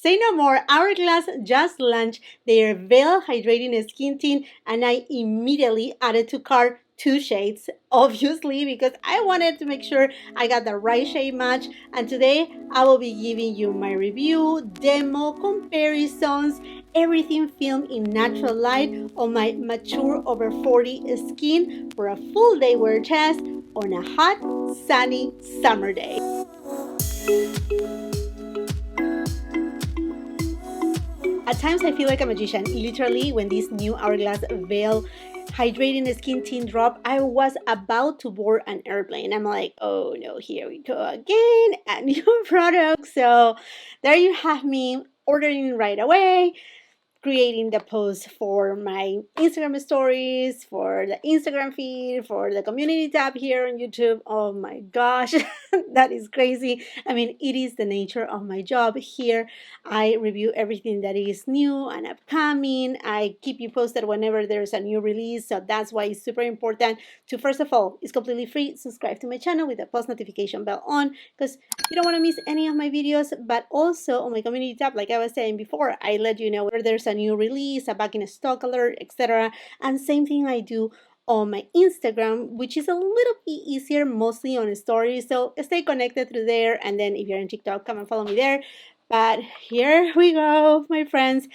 Say no more, Hourglass just launched their Veil Hydrating Skin Tint, and I immediately added to cart 2 shades, obviously, because I wanted to make sure I got the right shade match. And today I will be giving you my review, demo, comparisons, everything filmed in natural light on my mature over 40 skin for a full day wear test on a hot, sunny summer day. At times I feel like a magician. Literally, when this new Hourglass Veil Hydrating Skin Tint drop, I was about to board an airplane. I'm like, oh no, here we go again, a new product. So there you have me ordering right away, creating the post for my Instagram stories, for the Instagram feed, for the community tab here on YouTube. Oh my gosh, that is crazy. I mean, it is the nature of my job here. I review everything that is new and upcoming. I keep you posted whenever there's a new release. So that's why it's super important to, first of all, it's completely free, subscribe to my channel with the post notification bell on, because you don't want to miss any of my videos. But also on my community tab, like I was saying before, I let you know where there's a new release, a back in stock alert, etc. And same thing I do on my Instagram, which is a little bit easier, mostly on stories. So stay connected through there. And then if you're on TikTok, come and follow me there. But here we go, my friends.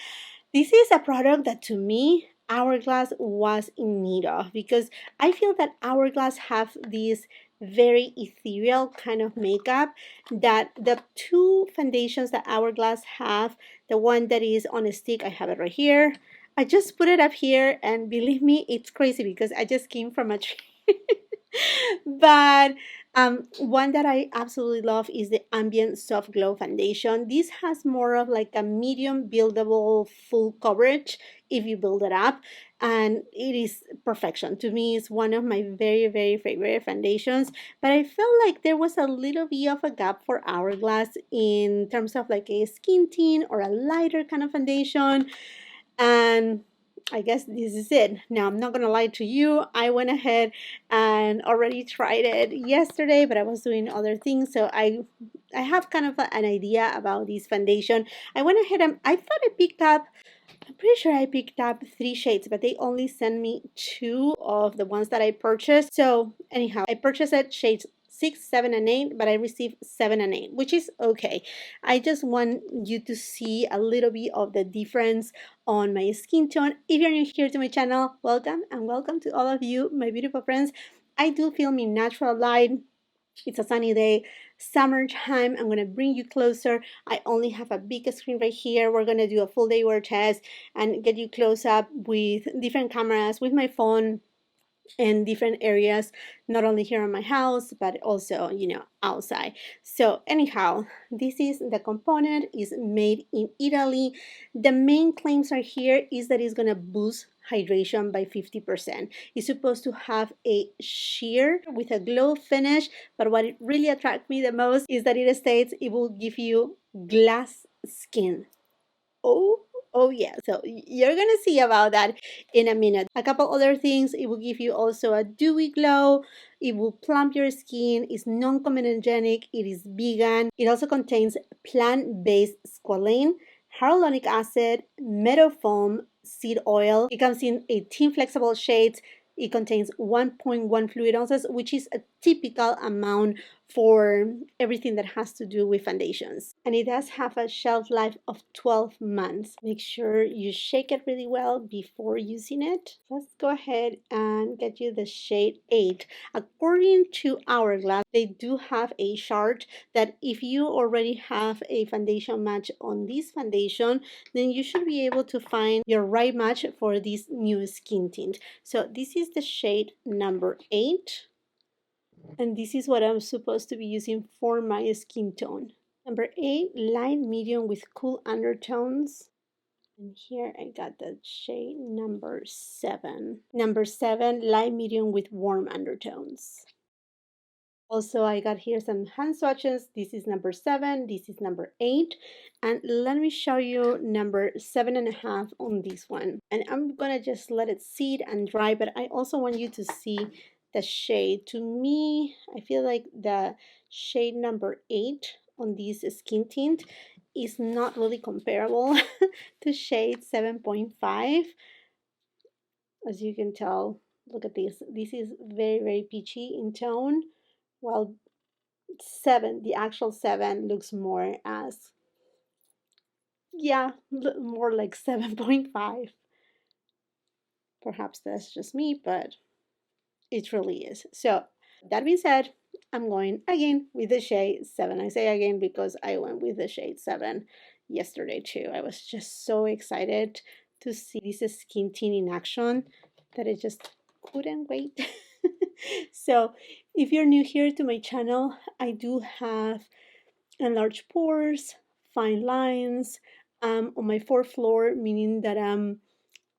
This is a product that to me, Hourglass was in need of, because I feel that Hourglass have this very ethereal kind of makeup that the two foundations that Hourglass have, the one that is on a stick, I have it right here. I just put it up here, and believe me, it's crazy because I just came from a tree. But one that I absolutely love is the Ambient Soft Glow Foundation. This has more of like a medium buildable full coverage if you build it up, and it is perfection. To me, it's one of my very, very favorite foundations, but I felt like there was a little bit of a gap for Hourglass in terms of like a skin tint or a lighter kind of foundation. And I guess this is it. Now, I'm not gonna lie to you, I went ahead and already tried it yesterday, but I was doing other things, so I have kind of an idea about this foundation. I went ahead and I thought I picked up, I'm pretty sure I picked up 3 shades, but they only sent me 2 of the ones that I purchased. So anyhow, I purchased it shades 6, 7, and 8, but I received 7 and 8, which is okay. I just want you to see a little bit of the difference on my skin tone. If you're new here to my channel, welcome, and welcome to all of you, my beautiful friends. I do film in natural light. It's a sunny day, summertime. I'm gonna bring you closer. I only have a big screen right here. We're gonna do a full day wear test and get you close up with different cameras, with my phone, in different areas, not only here in my house, but also, you know, outside. So anyhow, this is the component, is made in Italy. The main claims are here is that it's gonna boost hydration by 50%. It's supposed to have a sheer with a glow finish, but what it really attracted me the most is that it states it will give you glass skin. Oh yeah, so you're gonna see about that in a minute. A couple other things, it will give you also a dewy glow, it will plump your skin, it's non-comedogenic, it is vegan, it also contains plant-based squalane, hyaluronic acid, meadow foam, seed oil. It comes in 18 flexible shades. It contains 1.1 fluid ounces, which is a typical amount for everything that has to do with foundations. And it does have a shelf life of 12 months. Make sure you shake it really well before using it. Let's go ahead and get you the shade 8. According to Hourglass, they do have a chart that if you already have a foundation match on this foundation, then you should be able to find your right match for this new skin tint. So this is the shade number 8. And this is what I'm supposed to be using for my skin tone. Number 8, light medium with cool undertones. And here I got the shade number 7. Number 7, light medium with warm undertones. Also, I got here some hand swatches. This is number 7, this is number 8. And let me show you number 7.5 on this one. And I'm gonna just let it sit and dry, but I also want you to see the shade. To me, I feel like the shade number 8 on this skin tint is not really comparable to shade 7.5. As you can tell, look at this. This is very, very peachy in tone, while 7, the actual 7, looks more as, yeah, more like 7.5. Perhaps that's just me, but it really is. So, that being said, I'm going again with the shade 7. I say again because I went with the shade 7 yesterday too. I was just so excited to see this skin tint in action that I just couldn't wait. So, if you're new here to my channel, I do have enlarged pores, fine lines. On my fourth floor, meaning that I'm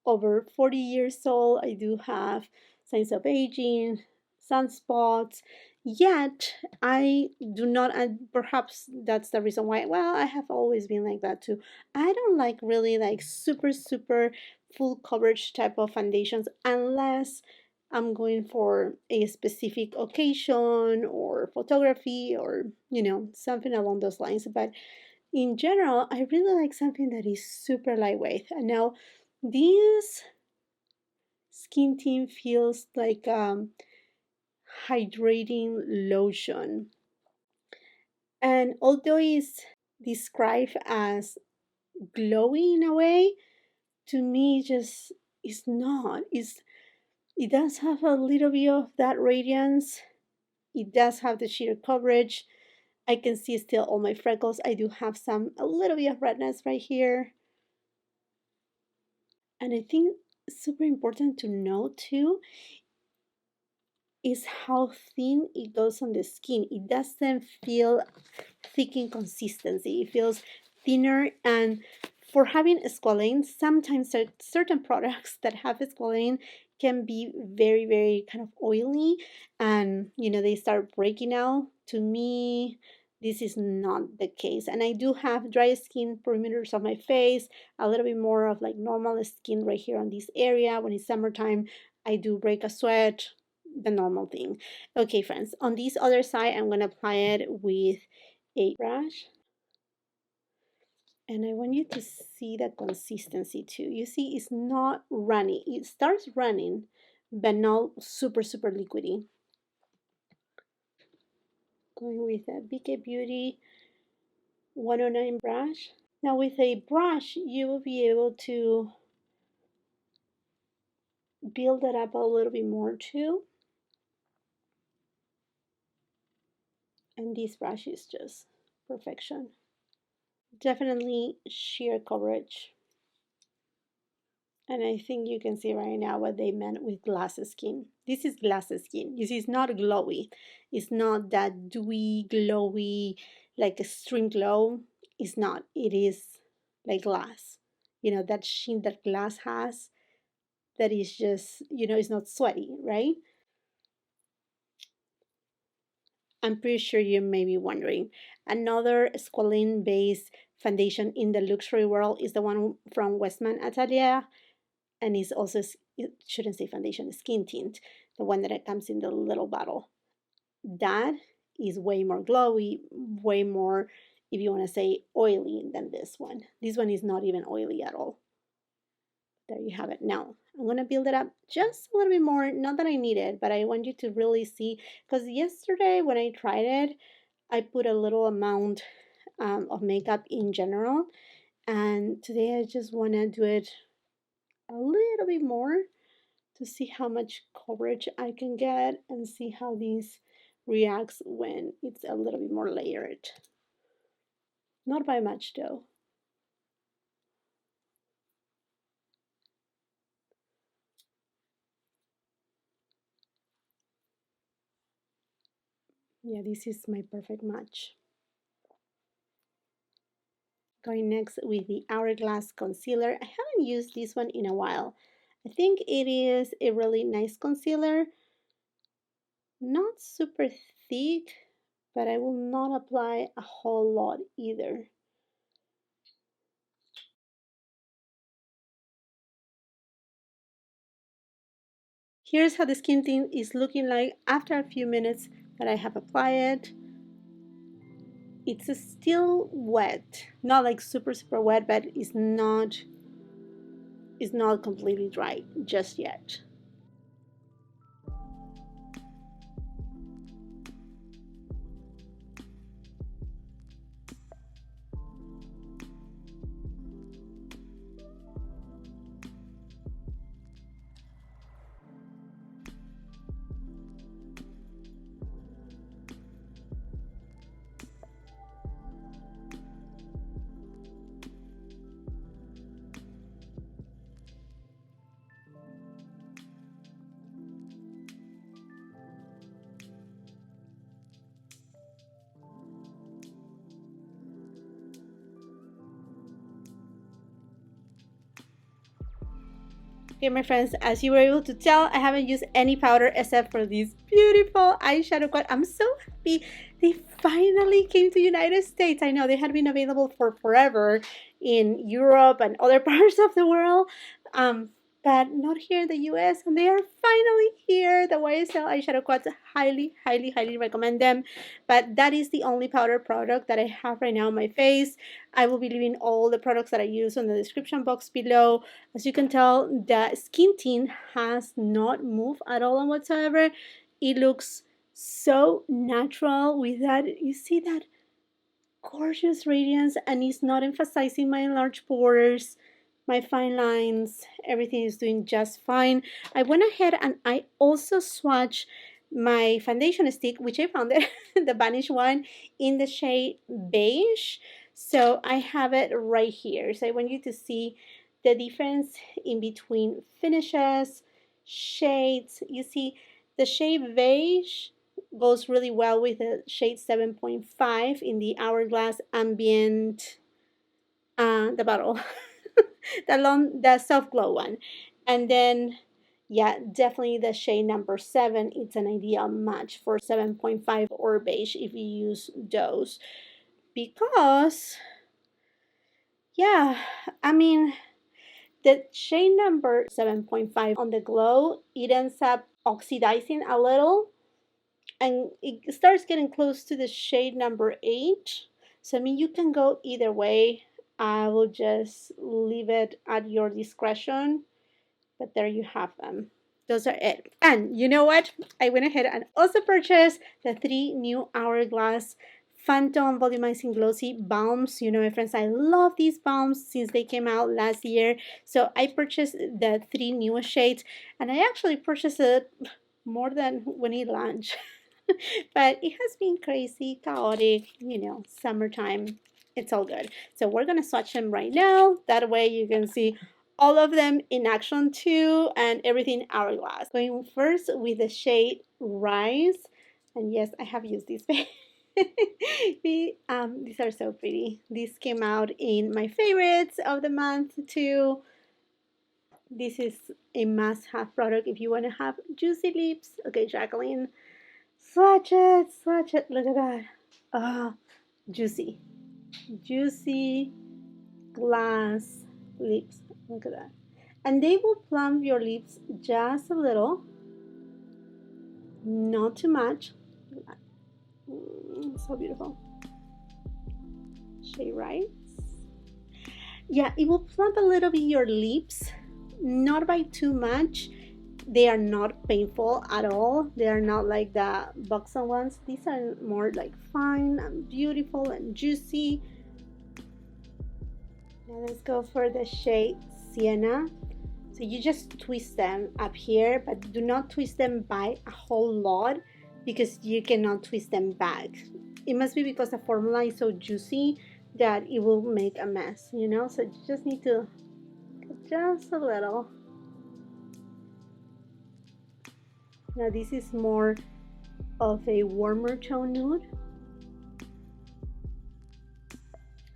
over 40 years old. I do have signs of aging, sunspots, yet I do not, and perhaps that's the reason why, well, I have always been like that too. I don't like really like super, super full coverage type of foundations unless I'm going for a specific occasion or photography or, something along those lines. But in general, I really like something that is super lightweight. And now, this skin tint feels like hydrating lotion. And although it's described as glowy in a way, to me just it's not. It does have a little bit of that radiance. It does have the sheer coverage. I can see still all my freckles. I do have a little bit of redness right here. And I think super important to note too is how thin it goes on the skin. It doesn't feel thick in consistency. It feels thinner, and for having squalane, sometimes certain products that have squalane can be very, very kind of oily, and they start breaking out. To me, this is not the case, and I do have dry skin perimeters of my face, a little bit more of like normal skin right here on this area. When it's summertime, I do break a sweat, the normal thing. Okay, friends, on this other side, I'm going to apply it with a brush. And I want you to see the consistency too. You see, it's not runny. It starts running, but not super, super liquidy. Going with a BK Beauty 109 brush. Now with a brush, you will be able to build it up a little bit more too. And this brush is just perfection. Definitely sheer coverage. And I think you can see right now what they meant with glass skin. This is glass skin. You see, it's not glowy. It's not that dewy, glowy, like a extreme glow. It's not. It is like glass. That sheen that glass has, that is just, it's not sweaty, right? I'm pretty sure you may be wondering. Another squalene based foundation in the luxury world is the one from Westman Atelier, and it's also, it shouldn't say foundation, skin tint, the one that comes in the little bottle. That is way more glowy, way more, if you want to say, oily than this one. This one is not even oily at all. There you have it. Now I'm going to build it up just a little bit more. Not that I need it, but I want you to really see, because yesterday when I tried it, I put a little amount of makeup in general, and today I just want to do it a little bit more to see how much coverage I can get and see how this reacts when it's a little bit more layered. Not by much though. Yeah, this is my perfect match. Going next with the Hourglass Concealer. I haven't used this one in a while. I think it is a really nice concealer. Not super thick, but I will not apply a whole lot either. Here's how the skin tint is looking like after a few minutes that I have applied it. it's still wet, not like super super wet, but it's not completely dry just yet. Okay, my friends, as you were able to tell, I haven't used any powder except for this beautiful eyeshadow quad. I'm so happy they finally came to United States. I know they had been available for forever in Europe and other parts of the world, but not here in the US, and they are finally here. The YSL eyeshadow quads, highly, highly, highly recommend them. But that is the only powder product that I have right now on my face. I will be leaving all the products that I use on the description box below. As you can tell, the skin tint has not moved at all whatsoever. It looks so natural with that. You see that gorgeous radiance, and it's not emphasizing my enlarged pores, my fine lines. Everything is doing just fine. I went ahead and I also swatched my foundation stick, which I found it, the Vanish one, in the shade beige. So I have it right here. So I want you to see the difference in between finishes, shades. You see the shade beige goes really well with the shade 7.5 in the Hourglass Ambient, the bottle, the soft glow one. And then, yeah, definitely the shade number 7. It's an ideal match for 7.5 or beige if you use those. Because, yeah, I mean, the shade number 7.5 on the glow, it ends up oxidizing a little, and it starts getting close to the shade number 8. So I mean, you can go either way. I will just leave it at your discretion, but there you have them. Those are it. And you know what? I went ahead and also purchased the 3 new Hourglass Phantom Volumizing Glossy Balms. You know, my friends, I love these balms since they came out last year. So I purchased the 3 newest shades, and I actually purchased it more than when it launched. But it has been crazy, chaotic, you know, summertime. It's all good. So we're going to swatch them right now. That way you can see all of them in action too, and everything Hourglass. Going first with the shade Rise. And yes, I have used this. These are so pretty. These came out in my favorites of the month too. This is a must-have product if you want to have juicy lips. Okay, Jacqueline. Swatch it, swatch it. Look at that. Oh, juicy. Juicy glass lips. Look at that. And they will plump your lips just a little. Not too much. So beautiful. Shade Rise. Yeah, it will plump a little bit your lips. Not by too much. They are not painful at all. They are not like the Buxom ones. These are more like fine and beautiful and juicy. Now let's go for the shade Sienna. So you just twist them up here, but do not twist them by a whole lot because you cannot twist them back. It must be because the formula is so juicy that it will make a mess, you know? So you just need to just a little. Now this is more of a warmer tone nude.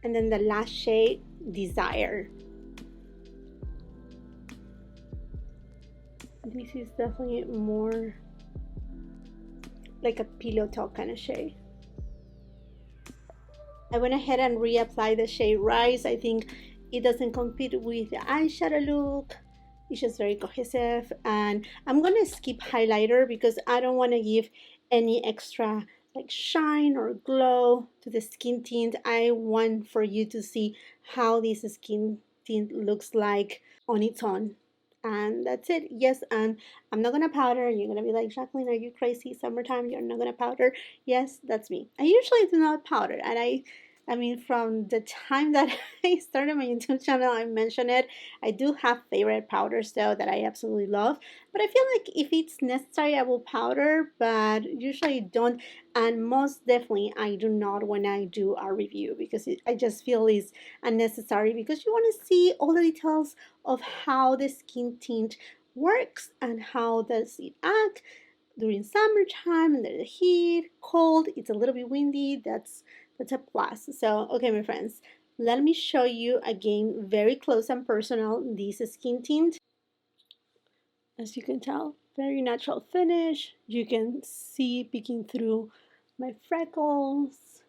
And then the last shade, Desire. This is definitely more like a pillow talk kind of shade. I went ahead and reapplied the shade Rise. I think it doesn't compete with the eyeshadow look. It's just very cohesive. And I'm gonna skip highlighter because I don't want to give any extra like shine or glow to the skin tint. I want for you to see how this skin tint looks like on its own. And that's it. Yes, and I'm not gonna powder. You're gonna be like, Jacqueline, are you crazy? Summertime, you're not gonna powder. Yes, that's me. I usually do not powder, and I mean, from the time that I started my YouTube channel, I mentioned it. I do have favorite powders though that I absolutely love, but I feel like if it's necessary, I will powder, but usually don't. And most definitely, I do not when I do a review because I just feel it's unnecessary because you want to see all the details of how the skin tint works and how does it act during summertime and there's the heat, cold, it's a little bit windy. That's a plus. So okay, my friends, let me show you again very close and personal this skin tint. As you can tell, very natural finish. You can see peeking through my freckles,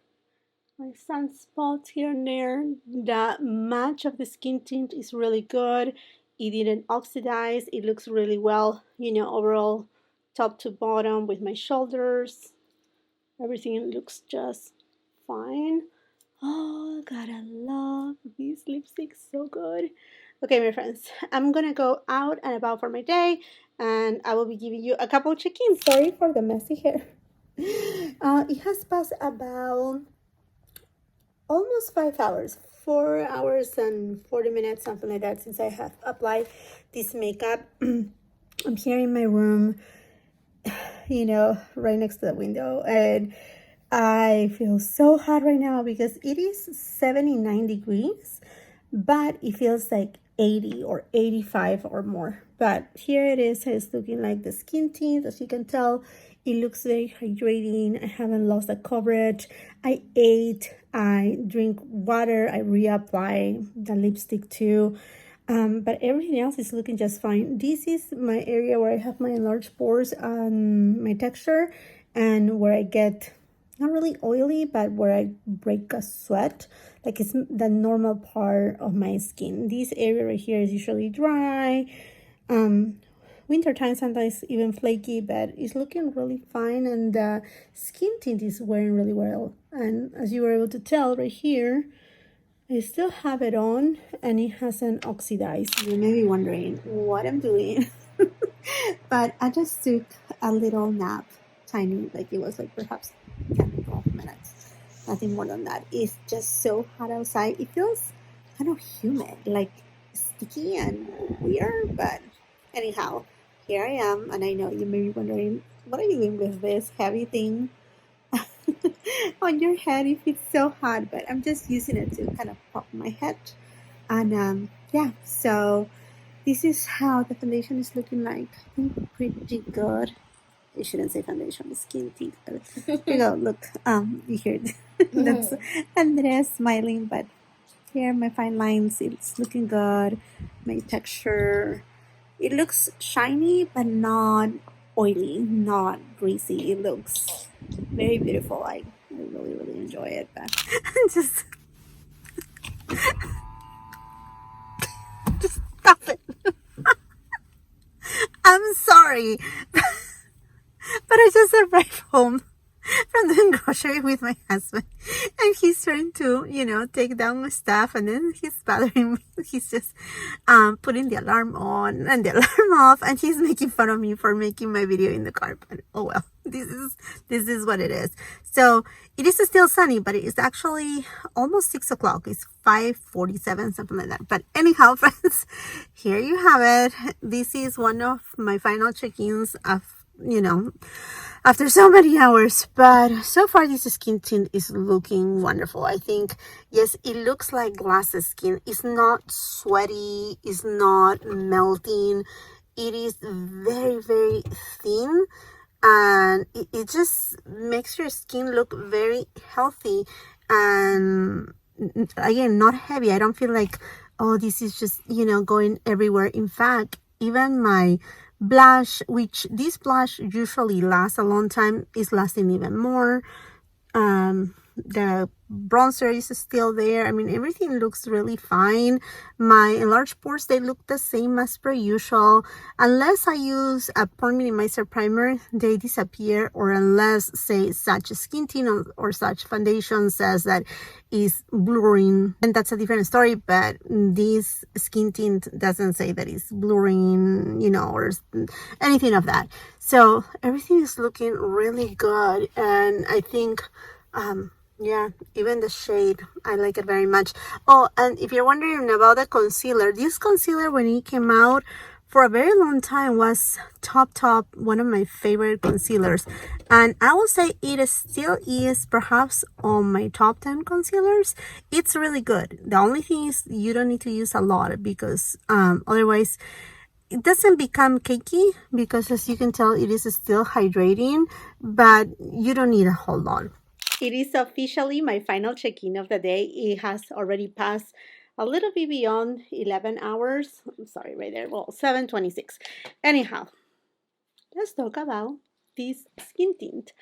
my sunspots here and there. The match of the skin tint is really good. It didn't oxidize. It looks really well, you know, overall, top to bottom with my shoulders. Everything looks just fine. Oh God, I love these lipsticks, so good. Okay, my friends, I'm gonna go out and about for my day, and I will be giving you a couple check-ins. Sorry for the messy hair. It has passed about almost 5 hours, 4 hours and 40 minutes, something like that, since I have applied this makeup. I'm here in my room, you know, right next to the window, and I feel so hot right now because it is 79 degrees, but it feels like 80 or 85 or more. But here it is. It's looking like the skin tint. As you can tell, it looks very hydrating. I haven't lost the coverage. I ate, I drink water, I reapply the lipstick too. But everything else is looking just fine. This is my area where I have my enlarged pores on my texture and where I get not really oily, but where I break a sweat. Like it's the normal part of my skin. This area right here is usually dry. Wintertime sometimes even flaky, but it's looking really fine, and the skin tint is wearing really well. And as you were able to tell right here, I still have it on and it hasn't oxidized. You may be wondering what I'm doing. But I just took a little nap, tiny, like it was like perhaps 10 12 minutes, nothing more than that. It's just so hot outside. It feels kind of humid, like sticky and weird, but anyhow, here I am, and I know you may be wondering, what are you doing with this heavy thing on your head if it's so hot? But I'm just using it to kind of pop my head. And yeah, so this is how the foundation is looking like. I think pretty good. I shouldn't say foundation, skin tint. But here you go. Look, you hear that's Andrea smiling, but here my fine lines. It's looking good. My texture, it looks shiny, but not oily, not greasy. It looks very beautiful. I really, really enjoy it. But just stop it. I'm sorry. But I just arrived home from doing grocery with my husband, and he's trying to, you know, take down my stuff, and then he's bothering me. He's just putting the alarm on and the alarm off, and he's making fun of me for making my video in the car. But oh well, this is what it is. So it is still sunny, but it's actually almost 6 o'clock. It's 5:47, something like that. But anyhow, friends, here you have it. This is one of my final check-ins of, you know, after so many hours. But so far this skin tint is looking wonderful. I think, yes, it looks like glass skin. It's not sweaty, it's not melting, it is very, very thin, and it just makes your skin look very healthy, and again, not heavy. I don't feel like, oh, this is just, you know, going everywhere. In fact, even my blush, which this blush usually lasts a long time, is lasting even more. the bronzer is still there. I mean, everything looks really fine. My enlarged pores, they look the same as per usual. Unless I use a pore minimizer primer, they disappear, or unless, say, such skin tint or such foundation says that is blurring, and that's a different story. But this skin tint doesn't say that it's blurring, you know, or anything of that. So everything is looking really good, and I think yeah, even the shade, I like it very much. Oh, and if you're wondering about the concealer, this concealer, when it came out, for a very long time was top one of my favorite concealers, and I will say it still is perhaps on my top 10 concealers. It's really good. The only thing is you don't need to use a lot, because otherwise it doesn't become cakey, because as you can tell, it is still hydrating, but you don't need a whole lot. It is officially my final check-in of the day. It has already passed a little bit beyond 11 hours. I'm sorry, right there. Well, 7:26. Anyhow, let's talk about this skin tint.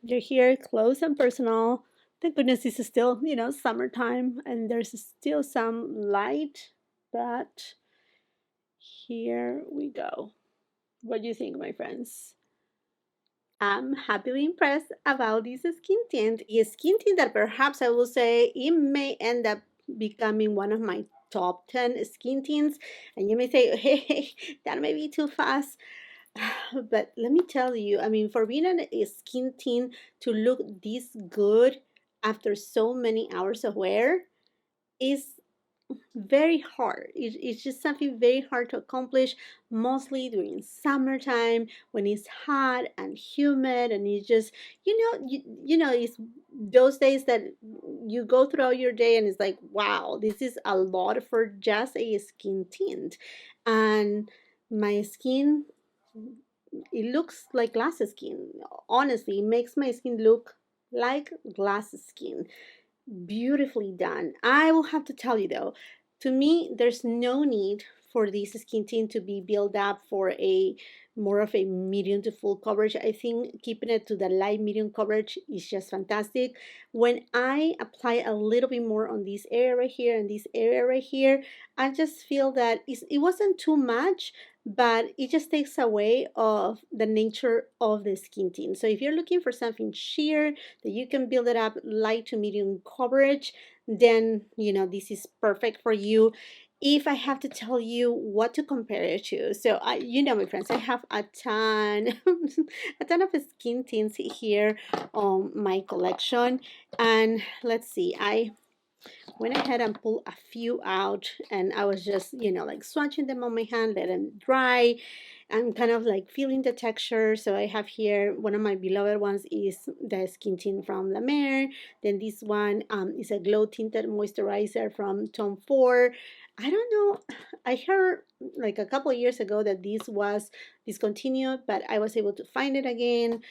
You're here close and personal. Thank goodness it's still, you know, summertime, and there's still some light, but here we go. What do you think, my friends? I'm happily impressed about this skin tint. A skin tint that perhaps I will say it may end up becoming one of my top 10 skin tints. And you may say, hey, that may be too fast. But let me tell you, I mean, for being a skin tint to look this good after so many hours of wear is very hard. It's just something very hard to accomplish, mostly during summertime when it's hot and humid, and it's just, you know, it's those days that you go throughout your day and it's like, wow, this is a lot for just a skin tint. And my skin, it looks like glass skin. Honestly, it makes my skin look like glass skin. Beautifully done. I will have to tell you though, to me, there's no need for this skin tint to be built up for a more of a medium to full coverage. I think keeping it to the light medium coverage is just fantastic. When I apply a little bit more on this area right here and this area right here, I just feel that it wasn't too much, but it just takes away of the nature of the skin tint. So if you're looking for something sheer that you can build it up light to medium coverage, then you know this is perfect for you. If I have to tell you what to compare it to, so you know, my friends, I have a ton a ton of skin tints here on my collection. And let's see, I went ahead and pulled a few out, and I was just, you know, like swatching them on my hand, let them dry. I'm kind of like feeling the texture. So I have here, one of my beloved ones is the skin tint from La Mer. Then this one is a glow tinted moisturizer from Tom Ford. I don't know, I heard like a couple of years ago that this was discontinued, but I was able to find it again.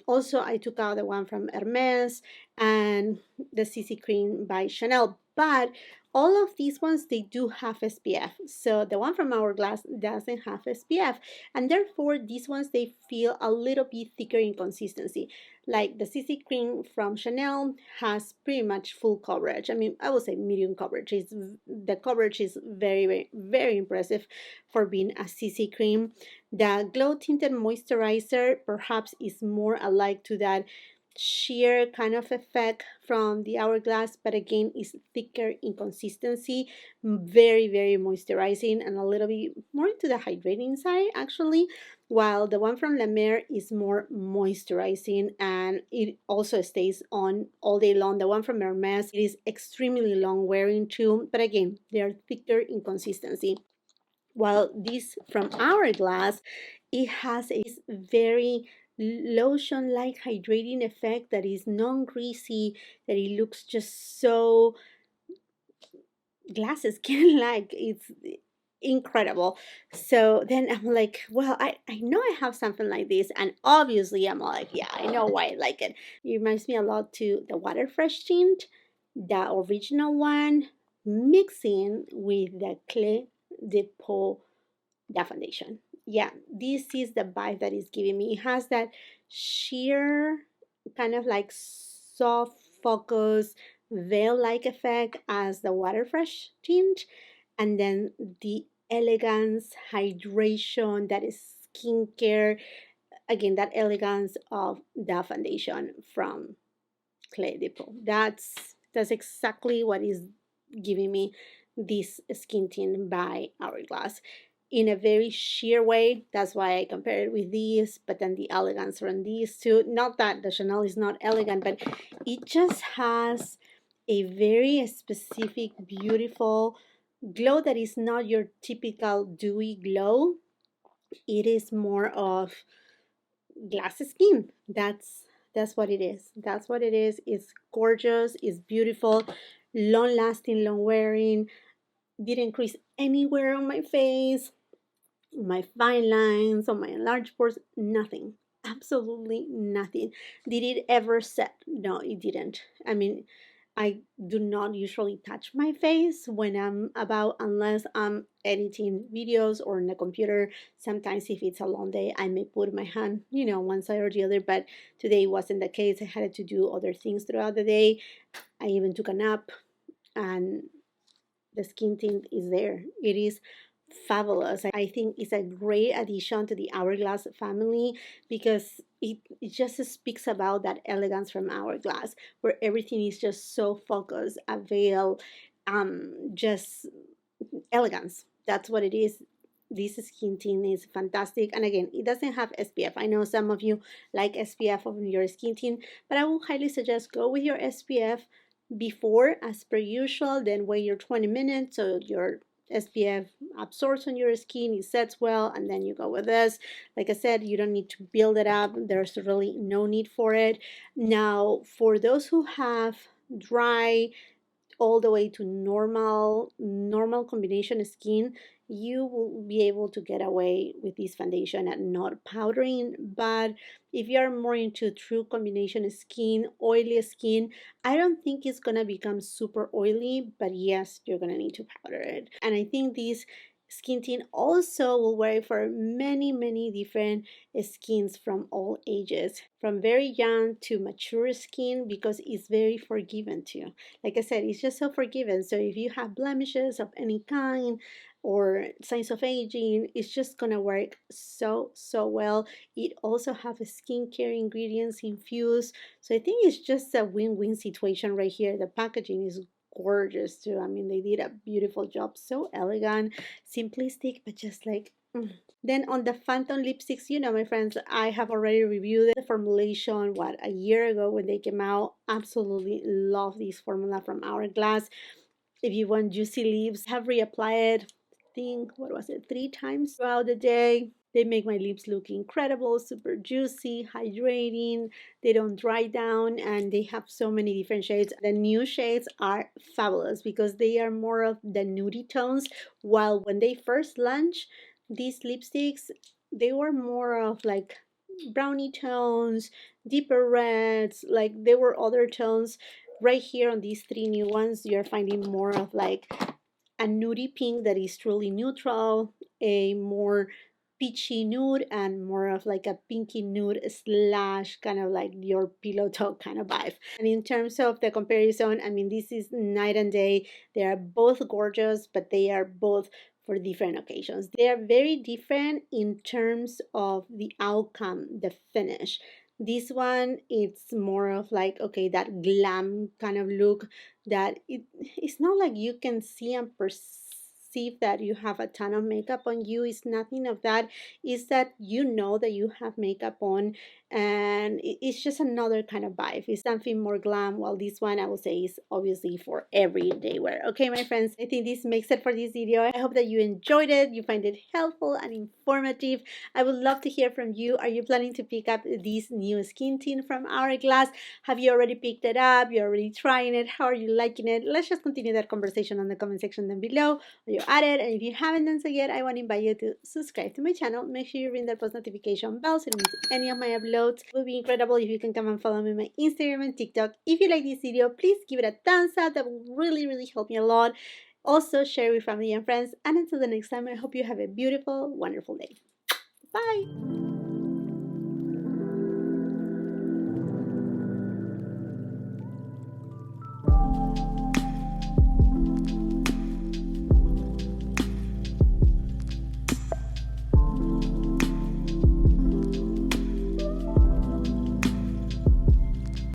Also, I took out the one from Hermes and the CC cream by Chanel. But all of these ones, they do have SPF. So the one from Hourglass doesn't have SPF. And therefore, these ones, they feel a little bit thicker in consistency. Like the CC cream from Chanel has pretty much full coverage. I mean, I would say medium coverage. The coverage is very impressive for being a CC cream. The glow tinted moisturizer perhaps is more alike to that sheer kind of effect from the Hourglass, but again is thicker in consistency, very moisturizing, and a little bit more into the hydrating side actually, while the one from La Mer is more moisturizing and it also stays on all day long. The one from Hermes, it is extremely long wearing too, but again they are thicker in consistency, while this from Hourglass, it has a very lotion-like hydrating effect that is non-greasy, that it looks just so glass skin-like. It's incredible. So then I'm like, well, I know I have something like this, and obviously I'm like, yeah, I know why I like it. It reminds me a lot to the Water Fresh tint, the original one, mixing with the Clé de Peau, the foundation. Yeah, this is the vibe that is giving me. It has that sheer kind of like soft, focus, veil-like effect as the water fresh tint, and then the elegance, hydration, that is skincare, again, that elegance of the foundation from Clé de Peau. That's exactly what is giving me this skin tint by Hourglass in a very sheer way. That's why I compare it with these, but then the elegance from these two. Not that the Chanel is not elegant, but it just has a very specific, beautiful glow that is not your typical dewy glow. It is more of glass skin. That's what it is. That's what it is. It's gorgeous, it's beautiful, long lasting, long wearing, didn't crease anywhere on my face, my fine lines, on my enlarged pores, nothing. Absolutely nothing. Did it ever set? No, it didn't. I mean, I do not usually touch my face when I'm about, unless I'm editing videos or on the computer. Sometimes, if it's a long day, I may put my hand, one side or the other, but today wasn't the case. I had to do other things throughout the day. I even took a nap, and the skin tint is there. It is fabulous. I think it's a great addition to the Hourglass family because it just speaks about that elegance from Hourglass, where everything is just so focused, a veil, just elegance. That's what it is. This skin tint is fantastic. And again, it doesn't have SPF. I know some of you like SPF on your skin tint, but I will highly suggest go with your SPF before, as per usual, then wait your 20 minutes so your SPF absorbs on your skin, it sets well, and then you go with this. Like I said, you don't need to build it up. There's really no need for it. Now, for those who have dry all the way to normal combination skin, you will be able to get away with this foundation and not powdering. But if you are more into true combination skin, oily skin, I don't think it's gonna become super oily, but yes, you're gonna need to powder it. And I think this skin tint also will work for many different skins from all ages, from very young to mature skin, because it's very forgiving too. Like I said, it's just so forgiving. So if you have blemishes of any kind or signs of aging, it's just gonna work so well. It also have skincare ingredients infused, so I think it's just a win-win situation right here. The packaging is gorgeous too. I mean, they did a beautiful job, so elegant, simplistic, but just like Then on the Phantom lipsticks, my friends, I have already reviewed the formulation, a year ago when they came out. Absolutely love this formula from Hourglass. If you want juicy lips, have reapplied, I think, what was it, 3 times throughout the day. They make my lips look incredible, super juicy, hydrating. They don't dry down, and they have so many different shades. The new shades are fabulous because they are more of the nudie tones, while when they first launched, these lipsticks, they were more of like brownie tones, deeper reds, like there were other tones. Right here on these 3 new ones, you're finding more of like a nudie pink that is truly neutral, a more peachy nude, and more of like a pinky nude slash kind of like your pillow talk kind of vibe. And in terms of the comparison, I mean, this is night and day. They are both gorgeous, but they are both for different occasions. They are very different in terms of the outcome, the finish. This one, it's more of like, okay, that glam kind of look that it's not like you can see and perceive that you have a ton of makeup on you. It's nothing of that. It's that you know that you have makeup on, and it's just another kind of vibe. It's something more glam, while this one I will say is obviously for everyday wear. Okay, my friends, I think this makes it for this video. I hope that you enjoyed it, you find it helpful and informative. I would love to hear from you. Are you planning to pick up this new skin tint from Hourglass? Have you already picked it up? You're already trying it? How are you liking it? Let's just continue that conversation on the comment section down below. Are you at it? And if you haven't done so yet, I want to invite you to subscribe to my channel. Make sure you ring that post notification bell so you don't miss any of my uploads. It would be incredible if you can come and follow me on my Instagram and TikTok. If you like this video, please give it a thumbs up. That will really help me a lot. Also, share with family and friends. And until the next time, I hope you have a beautiful, wonderful day. Bye!